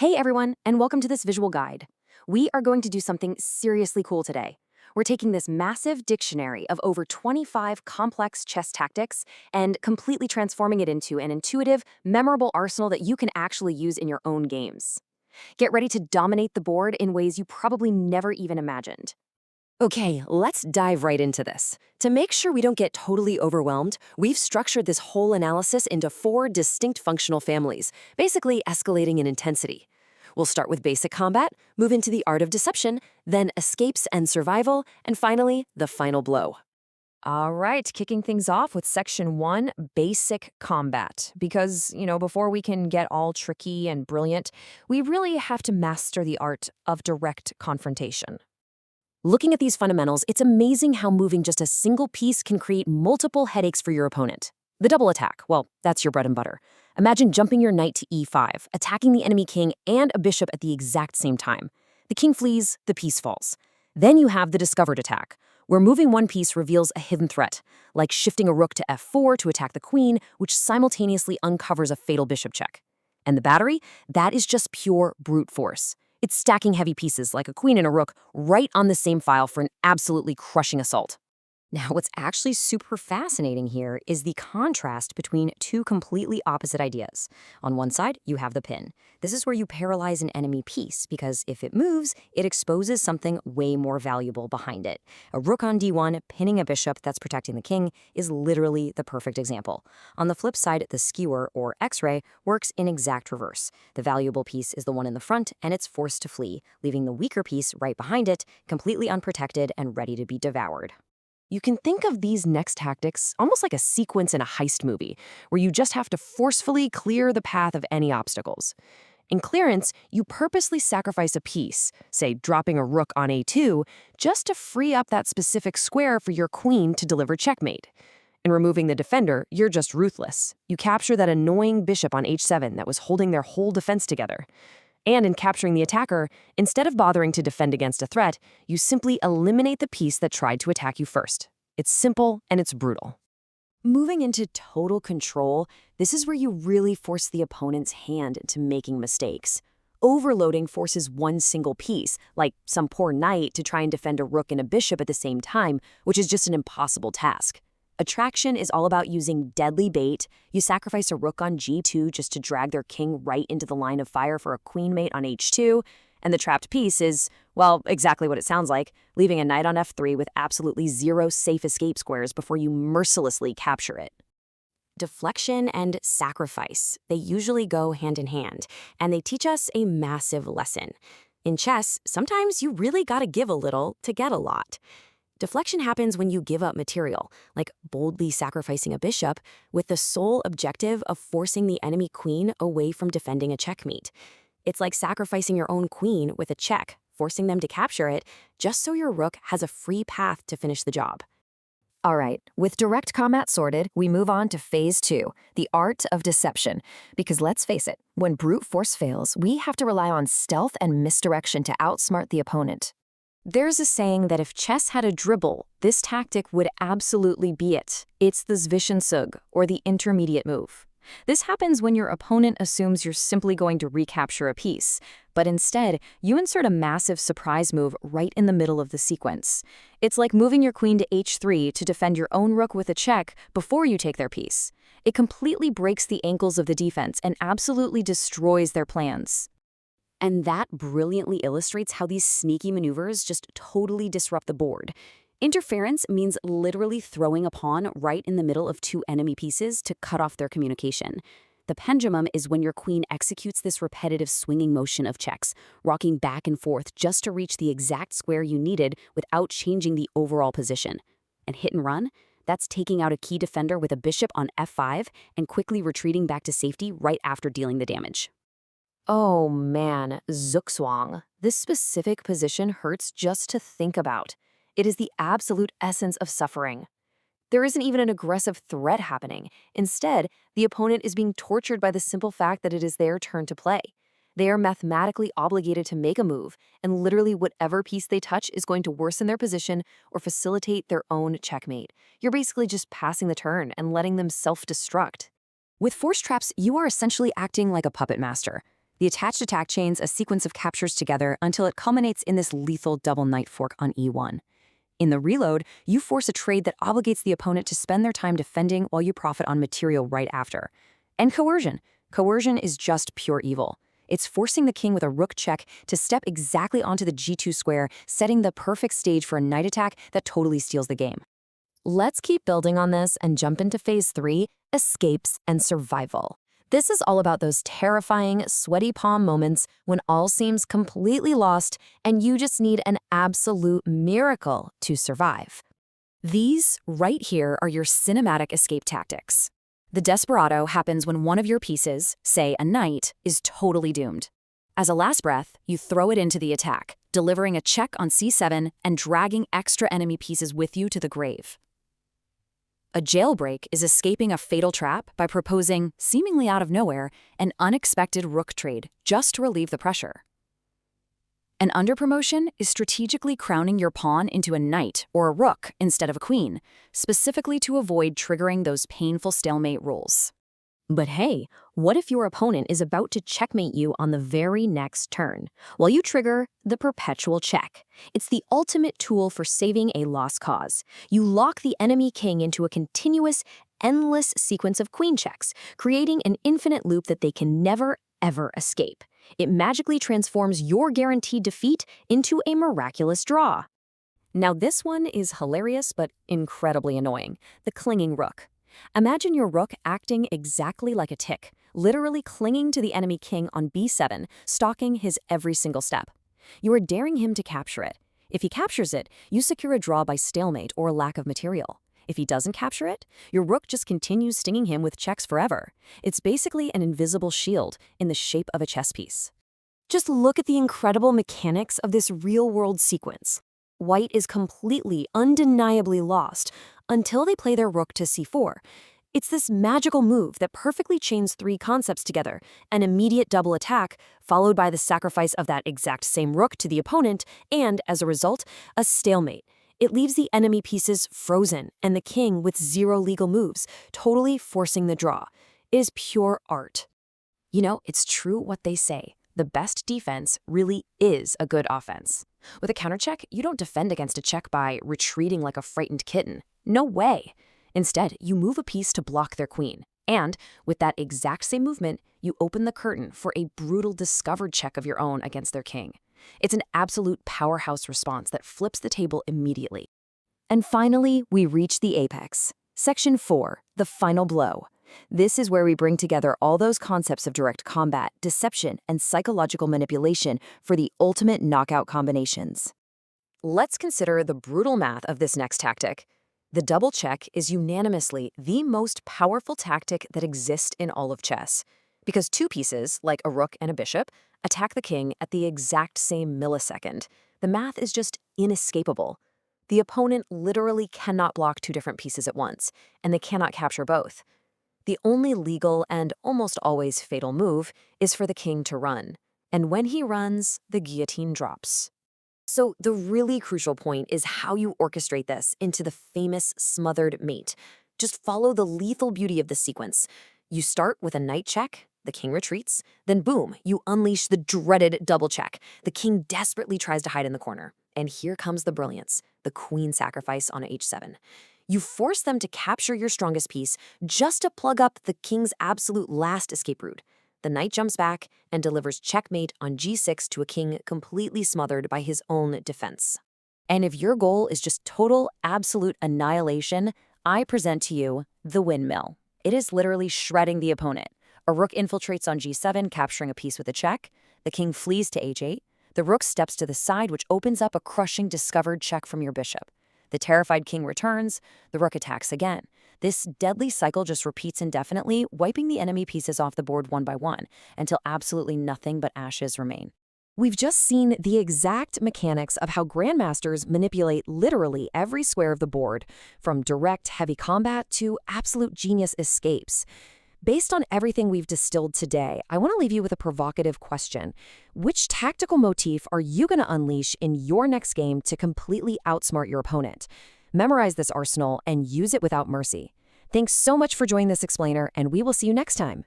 Hey everyone, and welcome to this visual guide. We are going to do something seriously cool today. We're taking this massive dictionary of over 25 complex chess tactics and completely transforming it into an intuitive, memorable arsenal that you can actually use in your own games. Get ready to dominate the board in ways you probably never even imagined. Okay, let's dive right into this. To make sure we don't get totally overwhelmed, we've structured this whole analysis into 4 distinct functional families, basically escalating in intensity. We'll start with basic combat, move into the art of deception, then escapes and survival, and finally, the final blow. All right, kicking things off with section 1, basic combat. Because, before we can get all tricky and brilliant, we really have to master the art of direct confrontation. Looking at these fundamentals, it's amazing how moving just a single piece can create multiple headaches for your opponent. The double attack, well, that's your bread and butter. Imagine jumping your knight to e5, attacking the enemy king and a bishop at the exact same time. The king flees, the piece falls. Then you have the discovered attack, where moving one piece reveals a hidden threat, like shifting a rook to f4 to attack the queen, which simultaneously uncovers a fatal bishop check. And the battery? That is just pure brute force. It's stacking heavy pieces like a queen and a rook right on the same file for an absolutely crushing assault. Now, what's actually super fascinating here is the contrast between two completely opposite ideas. On one side, you have the pin. This is where you paralyze an enemy piece because if it moves, it exposes something way more valuable behind it. A rook on d1 pinning a bishop that's protecting the king is literally the perfect example. On the flip side, the skewer, or x-ray, works in exact reverse. The valuable piece is the one in the front, and it's forced to flee, leaving the weaker piece right behind it, completely unprotected and ready to be devoured. You can think of these next tactics almost like a sequence in a heist movie, where you just have to forcefully clear the path of any obstacles. In clearance, you purposely sacrifice a piece, say dropping a rook on a2, just to free up that specific square for your queen to deliver checkmate. In removing the defender, you're just ruthless. You capture that annoying bishop on h7 that was holding their whole defense together. And in capturing the attacker, instead of bothering to defend against a threat, you simply eliminate the piece that tried to attack you first. It's simple and it's brutal. Moving into total control, this is where you really force the opponent's hand into making mistakes. Overloading forces one single piece, like some poor knight, to try and defend a rook and a bishop at the same time, which is just an impossible task. Attraction is all about using deadly bait. You sacrifice a rook on g2 just to drag their king right into the line of fire for a queen mate on h2, and the trapped piece is, well, exactly what it sounds like, leaving a knight on f3 with absolutely zero safe escape squares before you mercilessly capture it. Deflection and sacrifice, they usually go hand in hand, and they teach us a massive lesson. In chess, sometimes you really gotta give a little to get a lot. Deflection happens when you give up material, like boldly sacrificing a bishop, with the sole objective of forcing the enemy queen away from defending a checkmate. It's like sacrificing your own queen with a check, forcing them to capture it, just so your rook has a free path to finish the job. All right, with direct combat sorted, we move on to phase 2, the art of deception. Because let's face it, when brute force fails, we have to rely on stealth and misdirection to outsmart the opponent. There's a saying that if chess had a dribble, this tactic would absolutely be it. It's the Zwischenzug, or the intermediate move. This happens when your opponent assumes you're simply going to recapture a piece, but instead, you insert a massive surprise move right in the middle of the sequence. It's like moving your queen to h3 to defend your own rook with a check before you take their piece. It completely breaks the ankles of the defense and absolutely destroys their plans. And that brilliantly illustrates how these sneaky maneuvers just totally disrupt the board. Interference means literally throwing a pawn right in the middle of two enemy pieces to cut off their communication. The pendulum is when your queen executes this repetitive swinging motion of checks, rocking back and forth just to reach the exact square you needed without changing the overall position. And hit and run? That's taking out a key defender with a bishop on f5 and quickly retreating back to safety right after dealing the damage. Oh man, Zugzwang. This specific position hurts just to think about. It is the absolute essence of suffering. There isn't even an aggressive threat happening. Instead, the opponent is being tortured by the simple fact that it is their turn to play. They are mathematically obligated to make a move, and literally whatever piece they touch is going to worsen their position or facilitate their own checkmate. You're basically just passing the turn and letting them self-destruct. With force traps, you are essentially acting like a puppet master. The attached attack chains a sequence of captures together until it culminates in this lethal double knight fork on e1. In the reload, you force a trade that obligates the opponent to spend their time defending while you profit on material right after. And coercion. Coercion is just pure evil. It's forcing the king with a rook check to step exactly onto the g2 square, setting the perfect stage for a knight attack that totally steals the game. Let's keep building on this and jump into phase 3, escapes and survival. This is all about those terrifying, sweaty palm moments when all seems completely lost and you just need an absolute miracle to survive. These right here are your cinematic escape tactics. The desperado happens when one of your pieces, say a knight, is totally doomed. As a last breath, you throw it into the attack, delivering a check on c7 and dragging extra enemy pieces with you to the grave. A jailbreak is escaping a fatal trap by proposing, seemingly out of nowhere, an unexpected rook trade just to relieve the pressure. An underpromotion is strategically crowning your pawn into a knight or a rook instead of a queen, specifically to avoid triggering those painful stalemate rules. But hey, what if your opponent is about to checkmate you on the very next turn? Well, you trigger the perpetual check. It's the ultimate tool for saving a lost cause. You lock the enemy king into a continuous, endless sequence of queen checks, creating an infinite loop that they can never, ever escape. It magically transforms your guaranteed defeat into a miraculous draw. Now this one is hilarious but incredibly annoying, the clinging rook. Imagine your rook acting exactly like a tick, literally clinging to the enemy king on b7, stalking his every single step. You are daring him to capture it. If he captures it, you secure a draw by stalemate or lack of material. If he doesn't capture it, your rook just continues stinging him with checks forever. It's basically an invisible shield in the shape of a chess piece. Just look at the incredible mechanics of this real-world sequence. White is completely, undeniably lost until they play their rook to c4. It's this magical move that perfectly chains 3 concepts together, an immediate double attack, followed by the sacrifice of that exact same rook to the opponent, and, as a result, a stalemate. It leaves the enemy pieces frozen and the king with 0 legal moves, totally forcing the draw. It is pure art. You know, it's true what they say. The best defense really is a good offense. With a countercheck, you don't defend against a check by retreating like a frightened kitten. No way. Instead, you move a piece to block their queen. And, with that exact same movement, you open the curtain for a brutal discovered check of your own against their king. It's an absolute powerhouse response that flips the table immediately. And finally, we reach the apex. Section 4, the final blow. This is where we bring together all those concepts of direct combat, deception, and psychological manipulation for the ultimate knockout combinations. Let's consider the brutal math of this next tactic. The double check is unanimously the most powerful tactic that exists in all of chess, because 2 pieces, like a rook and a bishop, attack the king at the exact same millisecond. The math is just inescapable. The opponent literally cannot block 2 different pieces at once, and they cannot capture both. The only legal and almost always fatal move is for the king to run. And when he runs, the guillotine drops. So the really crucial point is how you orchestrate this into the famous smothered mate. Just follow the lethal beauty of the sequence. You start with a knight check, the king retreats, then boom, you unleash the dreaded double check. The king desperately tries to hide in the corner. And here comes the brilliance, the queen sacrifice on h7. You force them to capture your strongest piece just to plug up the king's absolute last escape route. The knight jumps back and delivers checkmate on g6 to a king completely smothered by his own defense. And if your goal is just total, absolute annihilation, I present to you the windmill. It is literally shredding the opponent. A rook infiltrates on g7, capturing a piece with a check. The king flees to h8. The rook steps to the side, which opens up a crushing discovered check from your bishop. The terrified king returns, the rook attacks again. This deadly cycle just repeats indefinitely, wiping the enemy pieces off the board one by one, until absolutely nothing but ashes remain. We've just seen the exact mechanics of how grandmasters manipulate literally every square of the board, from direct heavy combat to absolute genius escapes. Based on everything we've distilled today, I want to leave you with a provocative question. Which tactical motif are you going to unleash in your next game to completely outsmart your opponent? Memorize this arsenal and use it without mercy. Thanks so much for joining this explainer, and we will see you next time.